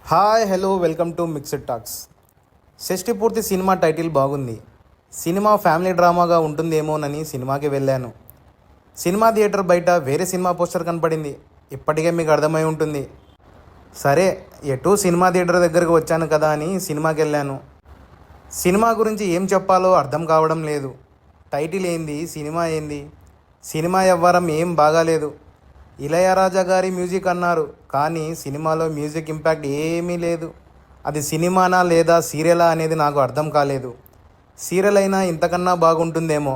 Hi hello welcome to mixed talks. షష్టి పూర్తి cinema title బాగుంది. సినిమా ఫ్యామిలీ డ్రామాగా ఉంటుందేమోనని సినిమాకి వెళ్ళాను. సినిమా థియేటర్ బయట వేరే సినిమా పోస్టర్ కనపడింది. ఇప్పటికే మీకు అర్థమై ఉంటుంది. సరే, ఎటు సినిమా థియేటర్ దగ్గరకు వచ్చాను కదా అని సినిమాకి వెళ్ళాను. సినిమా గురించి ఏం చెప్పాలో అర్థం కావడం లేదు. టైటిల్ ఏంది, సినిమా ఏంది, సినిమా వ్యవహారం ఏం బాగాలేదు. ఇళయరాజా గారి మ్యూజిక్ అన్నారు, కానీ సినిమాలో మ్యూజిక్ ఇంపాక్ట్ ఏమీ లేదు. అది సినిమానా లేదా సీరియలా అనేది నాకు అర్థం కాలేదు. సీరియల్ అయినా ఇంతకన్నా బాగుంటుందేమో.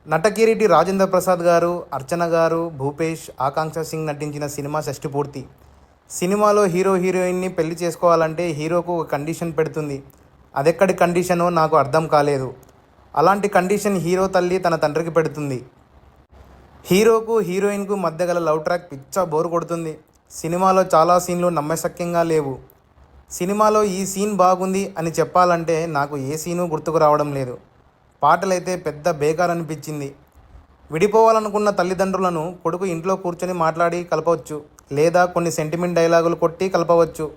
నటకిరీటి రాజేంద్ర ప్రసాద్ గారు, అర్చన గారు, భూపేష్, ఆకాంక్ష సింగ్ నటించిన సినిమా షష్టి పూర్తి. సినిమాలో హీరో హీరోయిన్ని పెళ్లి చేసుకోవాలంటే హీరోకు ఒక కండిషన్ పెడుతుంది. అదెక్కడి కండిషనో నాకు అర్థం కాలేదు. అలాంటి కండిషన్ హీరో తల్లి తన తండ్రికి పెడుతుంది. హీరోకు హీరోయిన్కు మధ్య గల లవ్ ట్రాక్ పిచ్చా బోరు కొడుతుంది. సినిమాలో చాలా సీన్లు నమ్మశక్యంగా లేవు. సినిమాలో ఈ సీన్ బాగుంది అని చెప్పాలంటే నాకు ఏ సీను గుర్తుకు రావడం లేదు. పాటలైతే పెద్ద బేకార్ అనిపించింది. విడిపోవాలనుకున్న తల్లిదండ్రులను కొడుకు ఇంట్లో కూర్చొని మాట్లాడి కలపవచ్చు, లేదా కొన్ని సెంటిమెంట్ డైలాగులు కొట్టి కలపవచ్చు.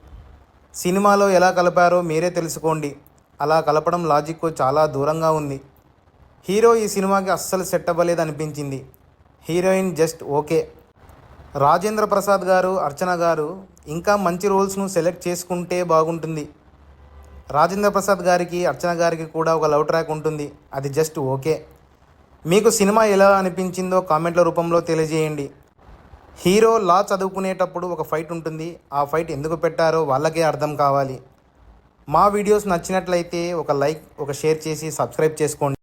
సినిమాలో ఎలా కలిపారో మీరే తెలుసుకోండి. అలా కలపడం లాజిక్కు చాలా దూరంగా ఉంది. హీరో ఈ సినిమాకి అస్సలు సెట్ అవ్వలేదు అనిపించింది. Heroine just okay. Rajendra Prasad గారు, అర్చన గారు ఇంకా మంచి రోల్స్ను సెలెక్ట్ చేసుకుంటే బాగుంటుంది. రాజేంద్ర ప్రసాద్ గారికి, అర్చన గారికి కూడా ఒక లవ్ ట్రాక్ ఉంటుంది. అది జస్ట్ ఓకే. మీకు సినిమా ఎలా అనిపించిందో కామెంట్ల రూపంలో తెలియజేయండి. హీరో లా చదువుకునేటప్పుడు ఒక ఫైట్ ఉంటుంది. ఆ ఫైట్ ఎందుకు పెట్టారో వాళ్ళకే అర్థం కావాలి. మా వీడియోస్ నచ్చినట్లయితే ఒక లైక్, ఒక షేర్ చేసి సబ్స్క్రైబ్ చేసుకోండి.